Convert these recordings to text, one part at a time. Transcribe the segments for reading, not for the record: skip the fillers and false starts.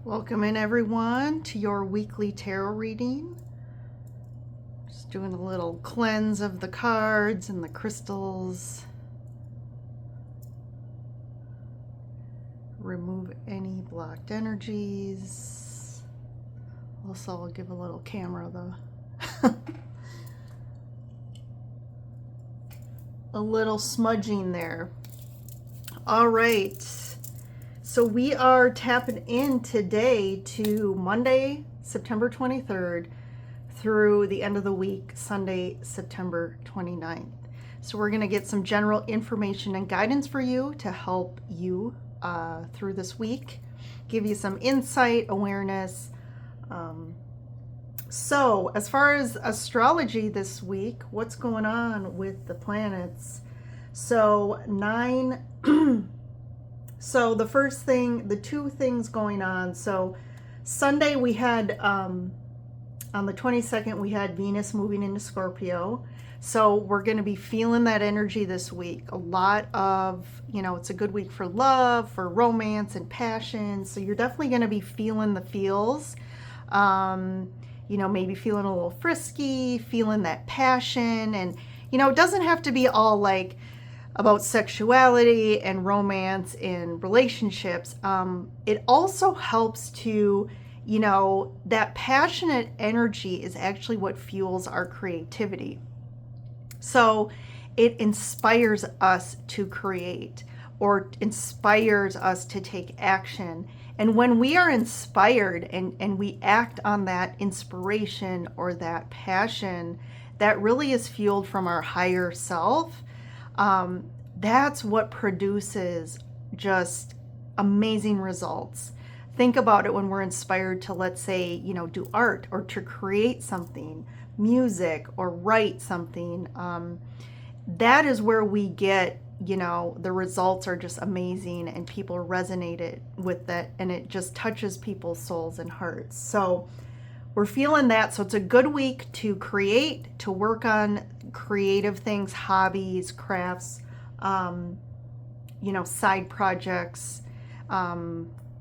Welcome in everyone to your weekly tarot reading. Just doing a little cleanse of the cards and the crystals. Remove any blocked energies. Also, I'll give a little camera a little smudging there. All right. So we are tapping in today to Monday, September 23rd through the end of the week, Sunday, September 29th. So we're going to get some general information and guidance for you to help you through this week, give you some insight, awareness. So as far as astrology this week, what's going on with the planets? So So the two things going on. So Sunday we had, on the 22nd, we had Venus moving into Scorpio. So we're going to be feeling that energy this week. A lot of, it's a good week for love, for romance and passion. So you're definitely going to be feeling the feels. Maybe feeling a little frisky, feeling that passion. And, it doesn't have to be all like about sexuality and romance in relationships. It also helps to, that passionate energy is actually what fuels our creativity. So it inspires us to create or inspires us to take action. And when we are inspired and we act on that inspiration or that passion, that really is fueled from our higher self. That's what produces just amazing results. Think about it when we're inspired to, let's say, do art or to create something, music or write something. That is where we get, the results are just amazing and people resonate with that and it just touches people's souls and hearts. So we're feeling that. So it's a good week to create, to work on creative things, hobbies, crafts, side projects.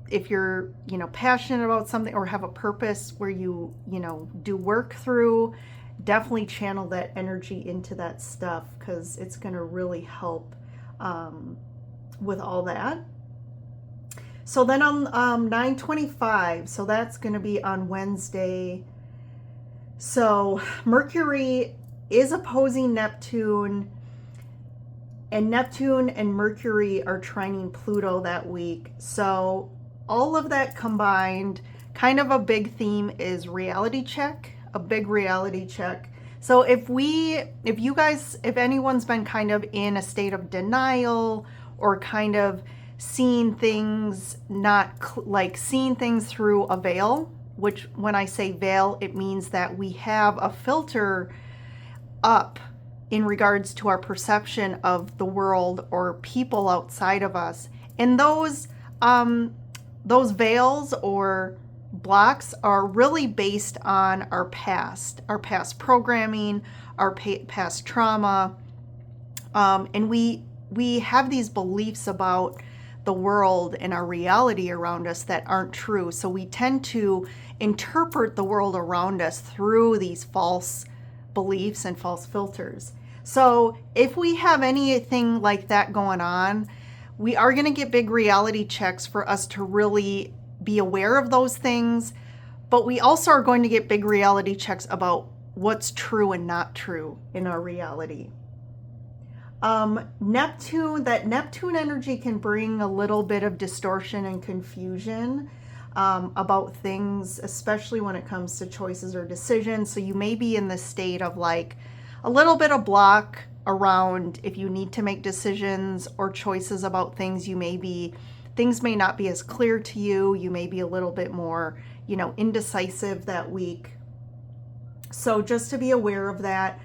If you're, passionate about something or have a purpose where you, do work through, definitely channel that energy into that stuff because it's going to really help with all that. So then on 9/25, so that's going to be on Wednesday. So Mercury is opposing Neptune, and Neptune and Mercury are trining Pluto that week. So all of that combined, kind of a big theme is reality check, a big reality check. So if anyone's been kind of in a state of denial or kind of seeing things seeing things through a veil, which when I say veil, it means that we have a filter up in regards to our perception of the world or people outside of us. And those veils or blocks are really based on our past programming, our past trauma. And we have these beliefs about the world and our reality around us that aren't true. So we tend to interpret the world around us through these false beliefs and false filters. So if we have anything like that going on, we are going to get big reality checks for us to really be aware of those things. But we also are going to get big reality checks about what's true and not true in our reality. Neptune energy can bring a little bit of distortion and confusion about things, especially when it comes to choices or decisions. So you may be in the state of like a little bit of block around if you need to make decisions or choices about things. Things may not be as clear to you. You may be a little bit more, indecisive that week. So just to be aware of that.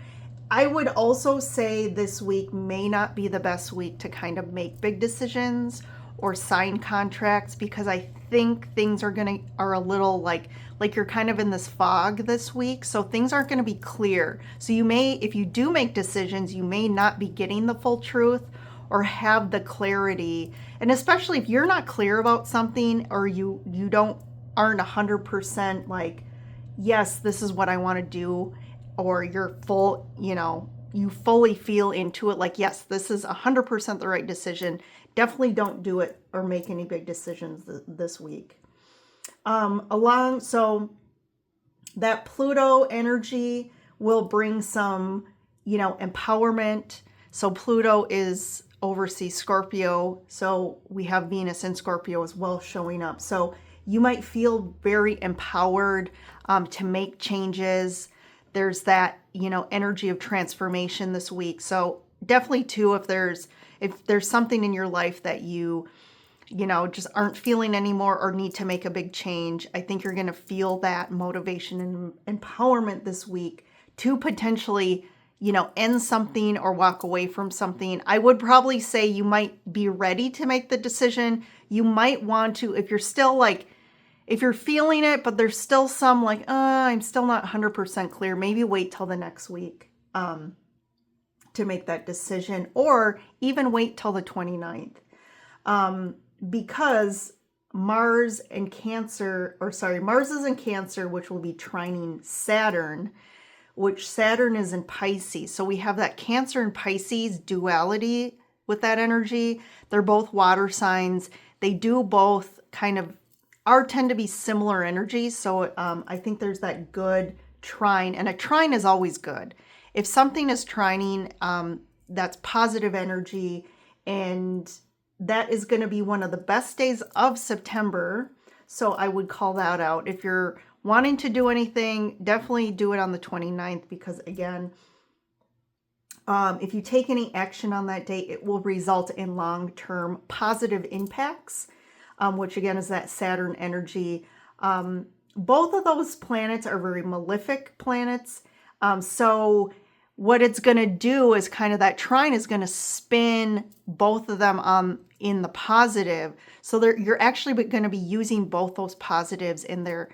I would also say this week may not be the best week to kind of make big decisions or sign contracts because I think things are a little like you're kind of in this fog this week. So things aren't going to be clear. So if you do make decisions, you may not be getting the full truth or have the clarity. And especially if you're not clear about something or you don't aren't 100% like, yes, this is what I want to do, or you're full, you fully feel into it, like, yes, this is 100% the right decision, definitely don't do it or make any big decisions this week. So that Pluto energy will bring some, empowerment. So Pluto oversees Scorpio. So we have Venus in Scorpio as well showing up. So you might feel very empowered to make changes. There's that, energy of transformation this week. So definitely too, if there's something in your life that you just aren't feeling anymore or need to make a big change, I think you're going to feel that motivation and empowerment this week to potentially, end something or walk away from something. I would probably say you might be ready to make the decision. You might want to, if you're still like, if you're feeling it, but there's still some like, I'm still not 100% clear, maybe wait till the next week to make that decision, or even wait till the 29th. Because Mars is in Cancer, which will be trining Saturn, which Saturn is in Pisces. So we have that Cancer and Pisces duality with that energy. They're both water signs. They do both tend to be similar energies. So I think there's that good trine, and a trine is always good. If something is trining, that's positive energy, and that is going to be one of the best days of September. So I would call that out. If you're wanting to do anything, definitely do it on the 29th, because again, if you take any action on that day, it will result in long-term positive impacts, which again is that Saturn energy. Both of those planets are very malefic planets. So what it's going to do is that trine is going to spin both of them in the positive. So you're actually going to be using both those positives in their,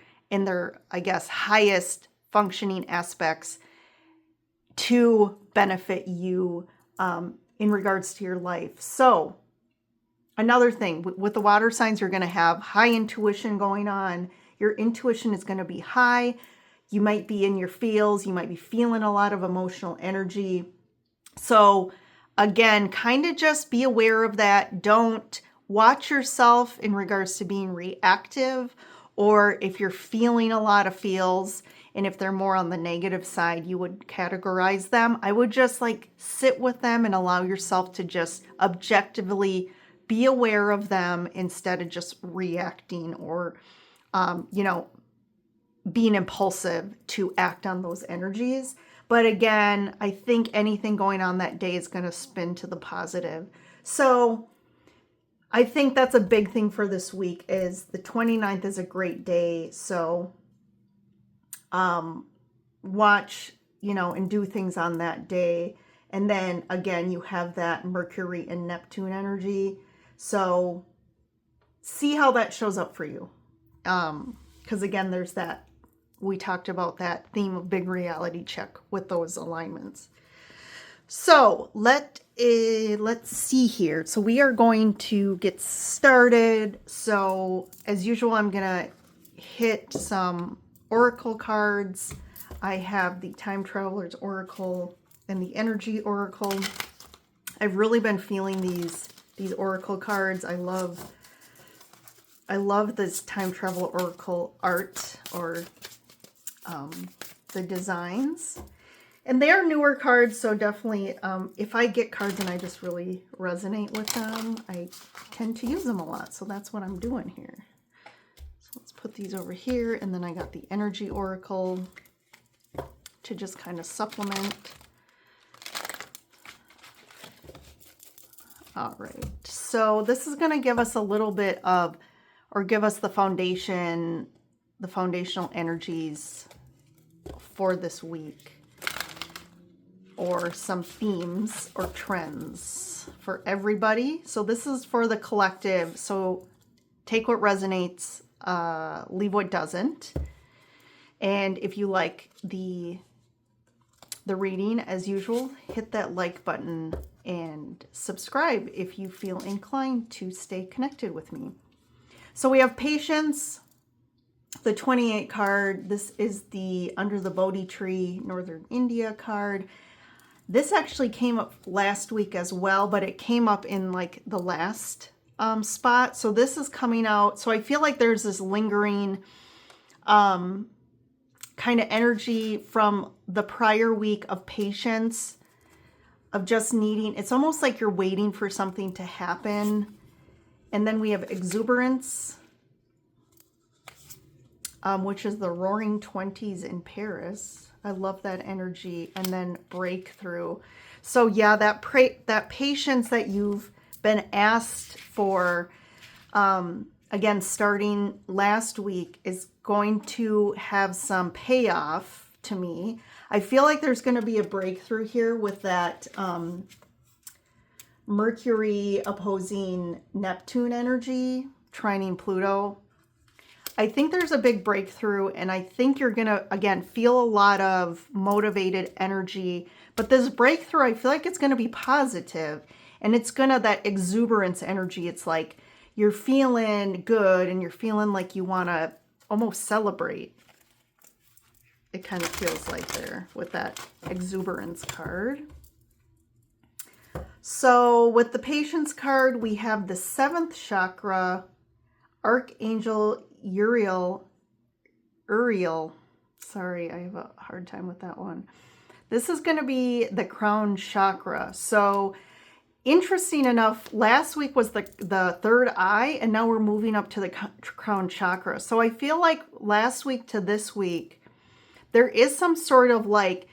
I guess, highest functioning aspects to benefit you in regards to your life. So another thing with the water signs, you're going to have high intuition going on. Your intuition is going to be high. You might be in your feels. You might be feeling a lot of emotional energy. So again, just be aware of that. Don't watch yourself in regards to being reactive, or if you're feeling a lot of feels, and if they're more on the negative side, you would categorize them. I would just sit with them and allow yourself to just objectively be aware of them instead of just reacting or, being impulsive to act on those energies. But again, I think anything going on that day is going to spin to the positive. So I think that's a big thing for this week, is the 29th is a great day. So watch, and do things on that day. And then again, you have that Mercury and Neptune energy. So see how that shows up for you. Because again, there's that, we talked about that theme of big reality check with those alignments. So let's see here. So we are going to get started. So as usual, I'm going to hit some oracle cards. I have the Time Traveler's Oracle and the Energy Oracle. I've really been feeling these oracle cards. I love this Time Travel Oracle art, or the designs. And they are newer cards, so definitely if I get cards and I just really resonate with them, I tend to use them a lot. So that's what I'm doing here. So let's put these over here, and then I got the Energy Oracle to just supplement. All right, so this is going to give us a little bit of, or give us the foundational energies for this week, or some themes or trends for everybody. So this is for the collective. So take what resonates, leave what doesn't. And if you like the reading, as usual, hit that like button and subscribe if you feel inclined to stay connected with me. So we have patience, The 28 card, this is the Under the Bodhi Tree, Northern India card. This actually came up last week as well, but it came up in like the last spot. So this is coming out. So I feel like there's this lingering kind of energy from the prior week of patience, of just needing, it's almost like you're waiting for something to happen. And then we have exuberance, which is the Roaring 20s in Paris. I love that energy. And then breakthrough. So yeah, that patience that you've been asked for, again, starting last week, is going to have some payoff to me. I feel like there's going to be a breakthrough here with that Mercury opposing Neptune energy, trining Pluto. I think there's a big breakthrough, and I think you're going to, again, feel a lot of motivated energy. But this breakthrough, I feel like it's going to be positive, and it's going to, that exuberance energy, it's like you're feeling good and you're feeling like you want to almost celebrate. It kind of feels like there with that exuberance card. So with the patience card, we have the 7th chakra, Archangel Uriel. Sorry, I have a hard time with that one. This is going to be the crown chakra. So interesting enough, last week was the third eye, and now we're moving up to the crown chakra. So I feel like last week to this week, there is some sort of like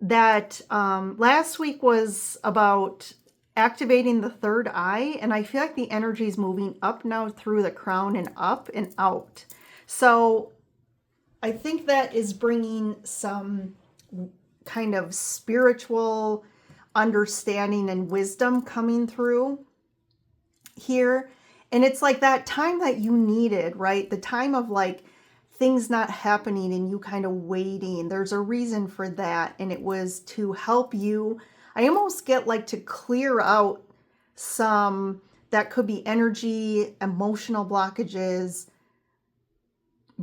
that. Last week was about activating the third eye, and I feel like the energy is moving up now through the crown and up and out. So I think that is bringing some kind of spiritual understanding and wisdom coming through here. And it's like that time that you needed, right? The time of like things not happening and you kind of waiting. There's a reason for that. And it was to help you. I almost get like to clear out some that could be energy, emotional blockages,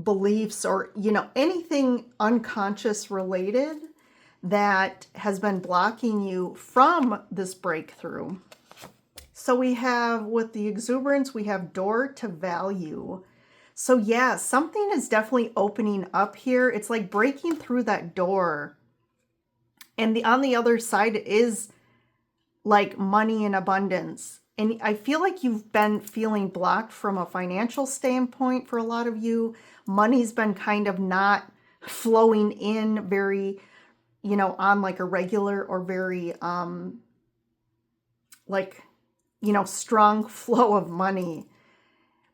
beliefs, or, you know, anything unconscious related that has been blocking you from this breakthrough. So we have, with the exuberance, we have door to value. So yeah, something is definitely opening up here. It's like breaking through that door. And on the other side is like money and abundance. And I feel like you've been feeling blocked from a financial standpoint for a lot of you. Money's been kind of not flowing in very, you know, on like a regular or very, like, you know, strong flow of money.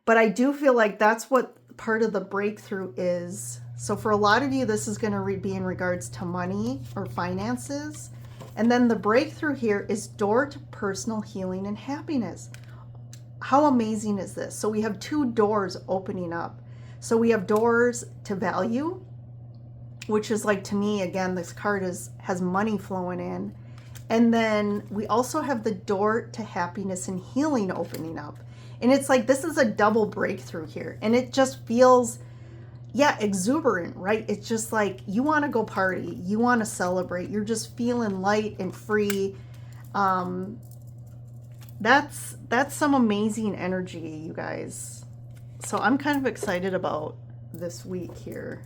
But I do feel like that's what part of the breakthrough is. So for a lot of you, this is going to be in regards to money or finances. And then the breakthrough here is door to personal healing and happiness. How amazing is this? So we have two doors opening up. So we have doors to value, which is like, to me, again, this card has money flowing in. And then we also have the door to happiness and healing opening up. And it's like, this is a double breakthrough here. And it just feels, yeah, exuberant, right? It's just like, you want to go party. You want to celebrate. You're just feeling light and free. That's some amazing energy, you guys. So I'm kind of excited about this week here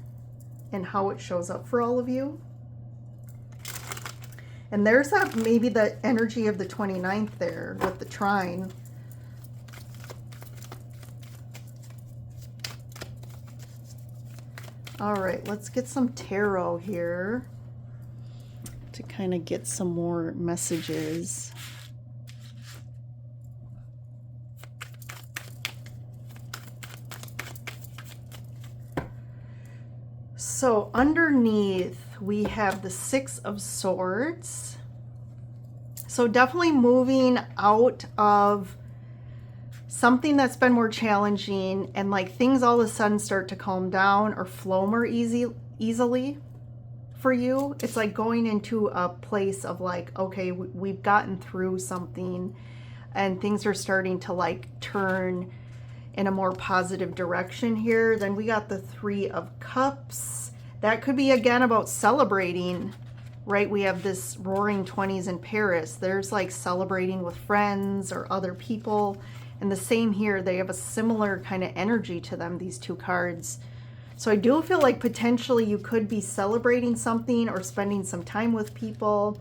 and how it shows up for all of you. And there's that, maybe the energy of the 29th there with the trine. All right, let's get some tarot here to kind of get some more messages. So underneath we have the 6 of Swords. So definitely moving out of something that's been more challenging, and like things all of a sudden start to calm down or flow more easily for you. It's like going into a place of like, okay, we've gotten through something and things are starting to like turn in a more positive direction here. Then we got the Three of Cups. That could be, again, about celebrating, right? We have this Roaring 20s in Paris. There's like celebrating with friends or other people. And the same here, they have a similar kind of energy to them, these two cards. So I do feel like potentially you could be celebrating something or spending some time with people.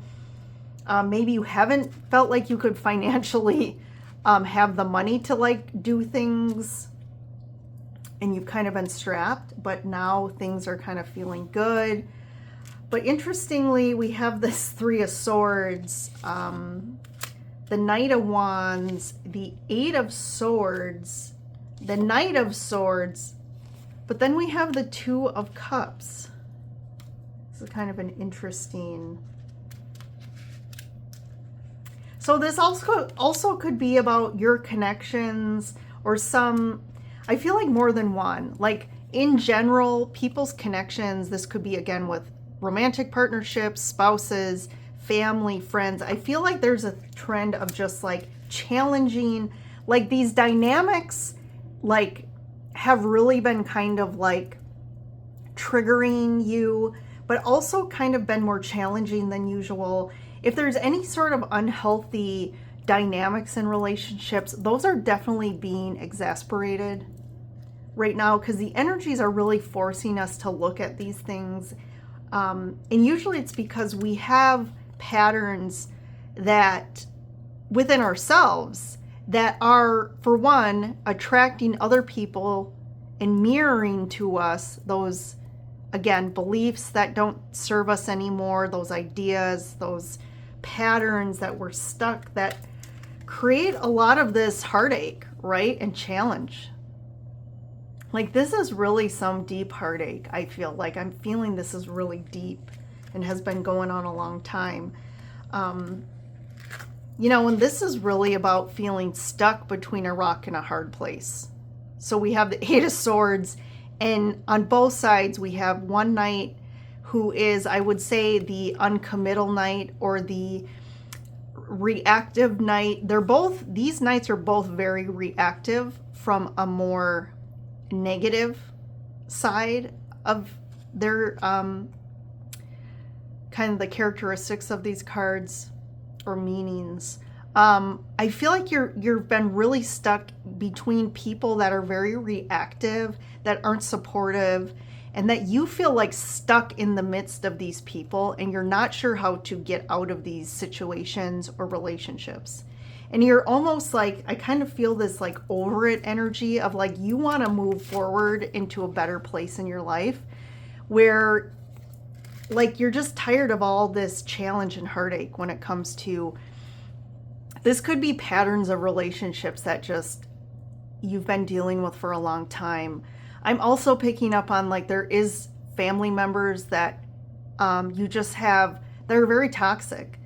Maybe you haven't felt like you could financially have the money to like do things, and you've kind of been strapped, but now things are kind of feeling good. But interestingly, we have this Three of Swords, the Knight of Wands, the Eight of Swords, the Knight of Swords, but then we have the Two of Cups. This is kind of an interesting... So this also could be about your connections or some, I feel like more than one. Like in general, people's connections, this could be again with romantic partnerships, spouses, family, friends. I feel like there's a trend of just like challenging, like these dynamics like have really been kind of like triggering you, but also kind of been more challenging than usual. If there's any sort of unhealthy dynamics in relationships, those are definitely being exasperated right now because the energies are really forcing us to look at these things. And usually it's because we have patterns that within ourselves that are, for one, attracting other people and mirroring to us those, again, beliefs that don't serve us anymore, those ideas, those patterns that we're stuck, that create a lot of this heartache, right? And challenge. Like this is really some deep heartache. I feel like I'm feeling this is really deep and has been going on a long time. You know, and this is really about feeling stuck between a rock and a hard place. So we have the Eight of Swords, and on both sides we have one knight who is, I would say, the uncommittal knight or the reactive knight. These knights are both very reactive from a more negative side of their kind of the characteristics of these cards or meanings. I feel like you've been really stuck between people that are very reactive, that aren't supportive, and that you feel like stuck in the midst of these people and you're not sure how to get out of these situations or relationships. And you're almost like, I kind of feel this like over it energy of like you want to move forward into a better place in your life where like you're just tired of all this challenge and heartache when it comes to, this could be patterns of relationships that just you've been dealing with for a long time. I'm also picking up on like there is family members that you just have, they're very toxic.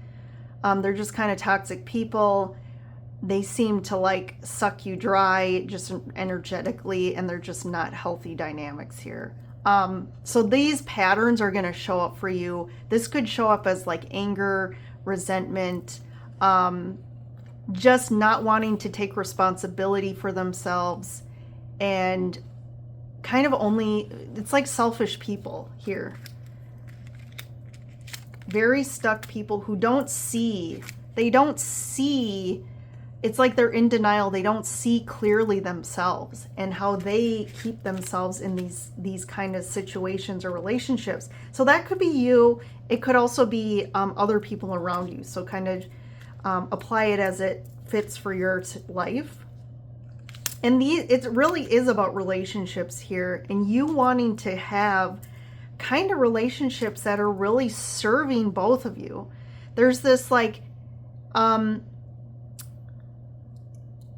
They're just kind of toxic people. They seem to like suck you dry just energetically, and they're just not healthy dynamics here. So these patterns are going to show up for you. This could show up as like anger, resentment, just not wanting to take responsibility for themselves, and kind of only, it's like selfish people here. Very stuck people who don't see, it's like they're in denial. They don't see clearly themselves and how they keep themselves in these kind of situations or relationships. So that could be you. It could also be other people around you. So kind of apply it as it fits for your life. And it really is about relationships here, and you wanting to have kind of relationships that are really serving both of you. There's this like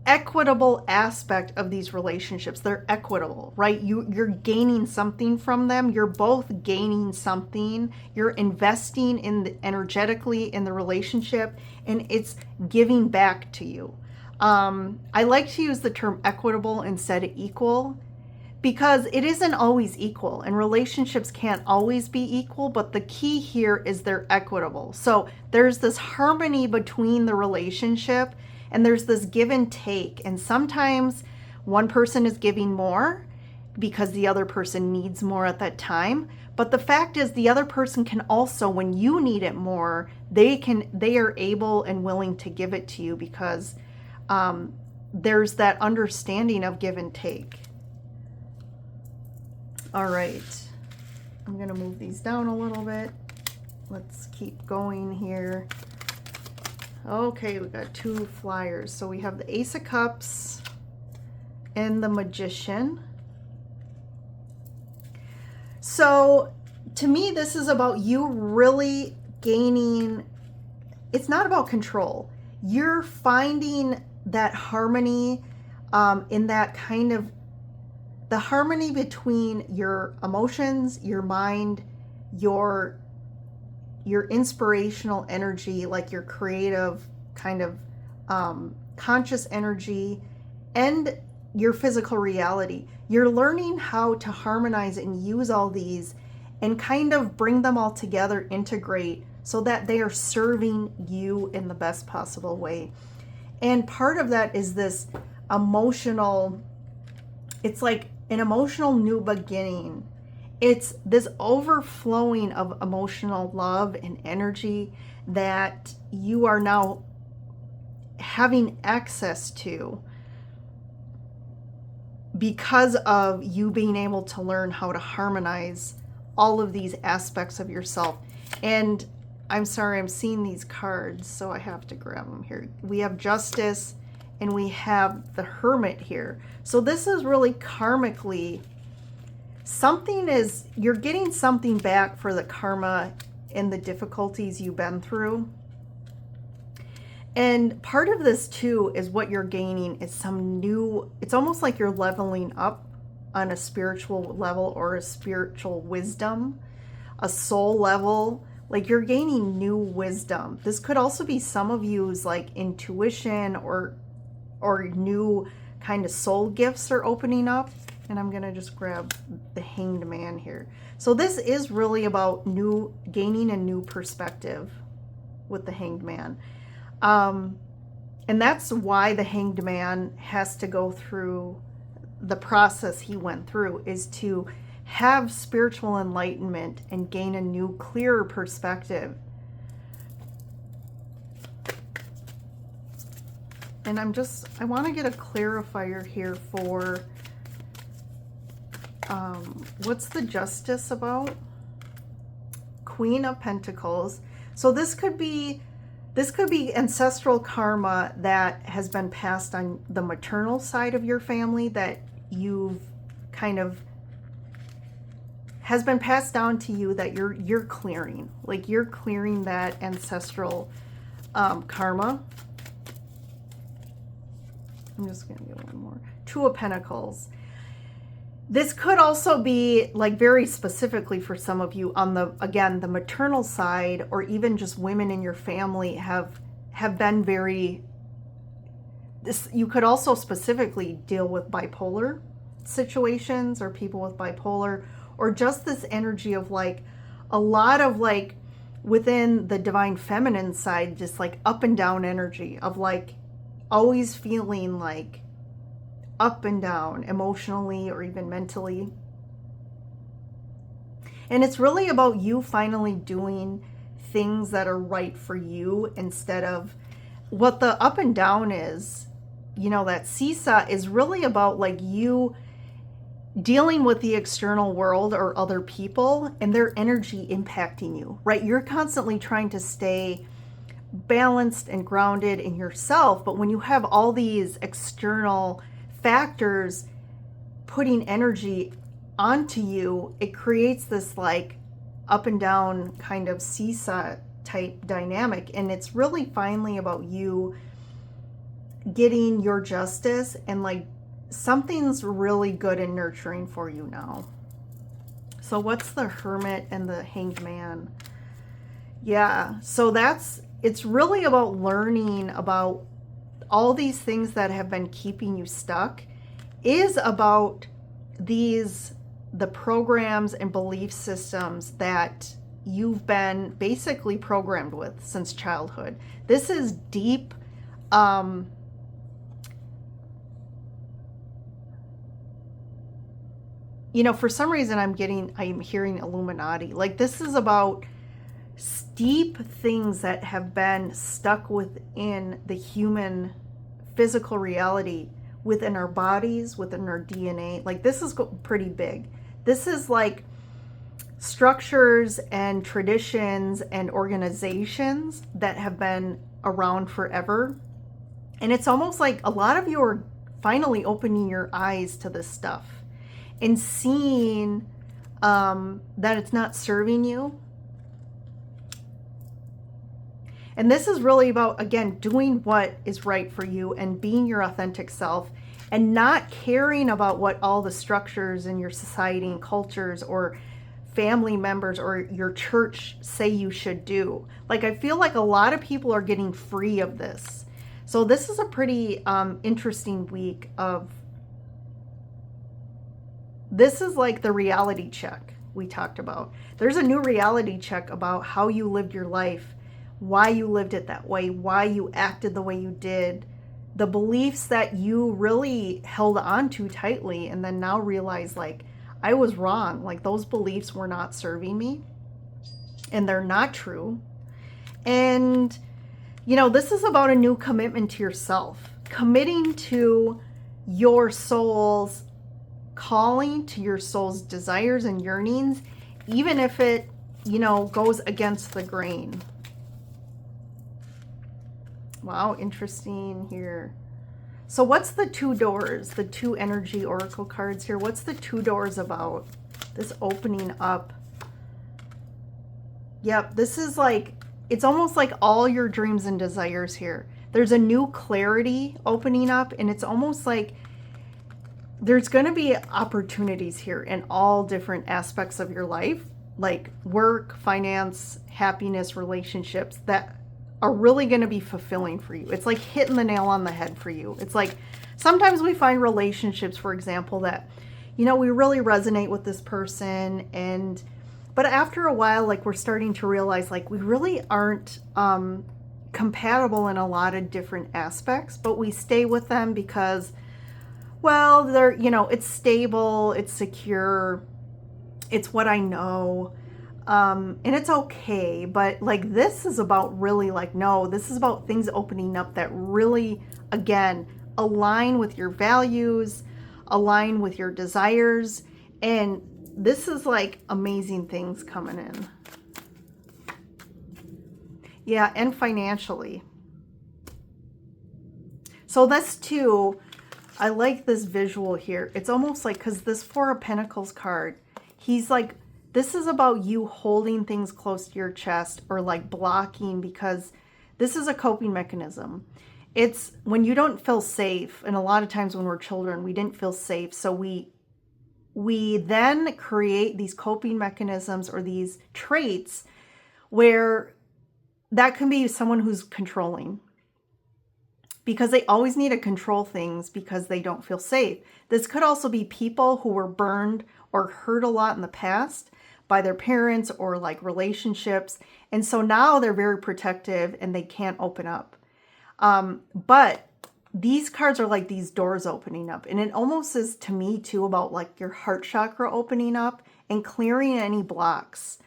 equitable aspect of these relationships. They're equitable, right? You're gaining something from them. You're both gaining something. You're investing energetically in the relationship, and it's giving back to you. I like to use the term equitable instead of equal, because it isn't always equal, and relationships can't always be equal, but the key here is they're equitable. So there's this harmony between the relationship, and there's this give and take. And sometimes one person is giving more because the other person needs more at that time. But the fact is, the other person can also, when you need it more, they are able and willing to give it to you because there's that understanding of give and take. All right, I'm gonna move these down a little bit. Let's keep going here. Okay, we got 2 flyers. So we have the Ace of Cups and the Magician. So to me, this is about you really gaining, it's not about control. You're finding that harmony in that kind of, the harmony between your emotions, your mind, your inspirational energy, like your creative kind of conscious energy, and your physical reality. You're learning how to harmonize and use all these and kind of bring them all together, integrate, so that they are serving you in the best possible way. And part of that is this emotional, it's like an emotional new beginning. It's this overflowing of emotional love and energy that you are now having access to because of you being able to learn how to harmonize all of these aspects of yourself. And I'm sorry, I'm seeing these cards, so I have to grab them here. We have Justice and we have the Hermit here. So this is really karmically, something is, you're getting something back for the karma and the difficulties you've been through. And part of this too is what you're gaining is some new, it's almost like you're leveling up on a spiritual level or a spiritual wisdom, a soul level, like you're gaining new wisdom. This could also be some of you's like intuition or new kind of soul gifts are opening up. And I'm going to just grab the Hanged Man here. So this is really about gaining a new perspective with the Hanged Man. And that's why the Hanged Man has to go through the process he went through, is to have spiritual enlightenment and gain a new, clearer perspective. And I want to get a clarifier here for what's the Justice about? Queen of Pentacles. So this could be ancestral karma that has been passed on the maternal side of your family, that you've kind of has been passed down to you, that you're clearing, like you're clearing that ancestral karma. I'm just gonna get one more. 2 of Pentacles. This could also be like very specifically for some of you on the, again, the maternal side, or even just women in your family have been very, this, you could also specifically deal with bipolar situations or people with bipolar, or just this energy of like a lot of like within the divine feminine side, just like up and down energy of like always feeling like up and down emotionally or even mentally. And it's really about you finally doing things that are right for you, instead of what the up and down is. You know, that seesaw is really about like you dealing with the external world or other people and their energy impacting you, right? You're constantly trying to stay balanced and grounded in yourself, but when you have all these external factors putting energy onto you, it creates this like up and down kind of seesaw type dynamic. And it's really finally about you getting your justice, and like something's really good and nurturing for you now. So what's the Hermit and the Hanged Man? Yeah, so it's really about learning about all these things that have been keeping you stuck, is about the programs and belief systems that you've been basically programmed with since childhood. This is deep, you know, for some reason I'm hearing Illuminati. Like this is about deep things that have been stuck within the human physical reality, within our bodies, within our DNA. Like this is pretty big. This is like structures and traditions and organizations that have been around forever. And it's almost like a lot of you are finally opening your eyes to this stuff and seeing that it's not serving you. And this is really about, again, doing what is right for you and being your authentic self and not caring about what all the structures in your society and cultures or family members or your church say you should do. Like, I feel like a lot of people are getting free of this. So this is a pretty interesting week of, this is like the reality check we talked about. There's a new reality check about how you lived your life, why you lived it that way, why you acted the way you did, the beliefs that you really held on to tightly and then now realize like, I was wrong. Like those beliefs were not serving me and they're not true. And, you know, this is about a new commitment to yourself, committing to your soul's calling, to your soul's desires and yearnings, even if it, you know, goes against the grain. Wow, interesting here. So what's the two doors, the two energy oracle cards here? What's the two doors about? This opening up. Yep, this is like, it's almost like all your dreams and desires here. There's a new clarity opening up, and it's almost like there's going to be opportunities here in all different aspects of your life, like work, finance, happiness, relationships that are really going to be fulfilling for you. It's like hitting the nail on the head for you. It's like sometimes we find relationships, for example, that, you know, we really resonate with this person, and but after a while, like we're starting to realize like we really aren't compatible in a lot of different aspects, but we stay with them because, well, they're, you know, it's stable, it's secure, it's what I know. And it's okay, but like this is about really like, no, this is about things opening up that really, again, align with your values, align with your desires, and this is like amazing things coming in. Yeah, and financially. So this too, I like this visual here. It's almost like, because this Four of Pentacles card, he's like, this is about you holding things close to your chest or like blocking, because this is a coping mechanism. It's when you don't feel safe. And a lot of times when we're children, we didn't feel safe. So we then create these coping mechanisms or these traits where that can be someone who's controlling, because they always need to control things because they don't feel safe. This could also be people who were burned or hurt a lot in the past by their parents or like relationships. And so now they're very protective and they can't open up. But these cards are like these doors opening up. And it almost is to me too about like your heart chakra opening up and clearing any blocks.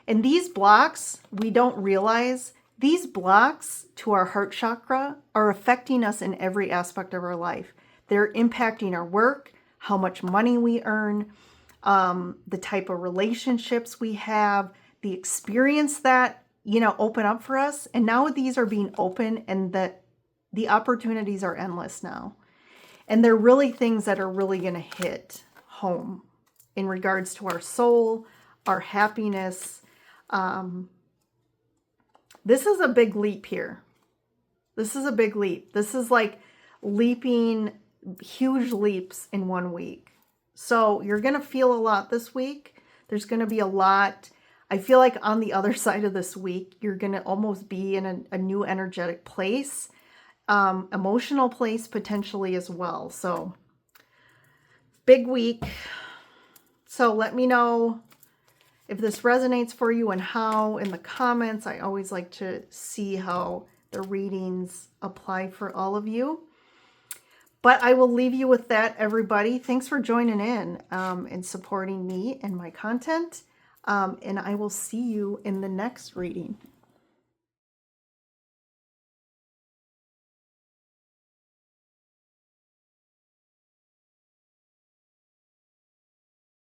And these blocks, we don't realize, these blocks to our heart chakra are affecting us in every aspect of our life. They're impacting our work, how much money we earn, the type of relationships we have, the experience that, you know, open up for us. And now these are being open, and that the opportunities are endless now. And they're really things that are really going to hit home in regards to our soul, our happiness. This is a big leap here. This is a big leap. This is like leaping huge leaps in 1 week. So you're going to feel a lot this week. There's going to be a lot. I feel like on the other side of this week, you're going to almost be in a new energetic place, emotional place potentially as well. So big week. So let me know if this resonates for you and how in the comments. I always like to see how the readings apply for all of you. But I will leave you with that, everybody. Thanks for joining in and supporting me and my content. And I will see you in the next reading.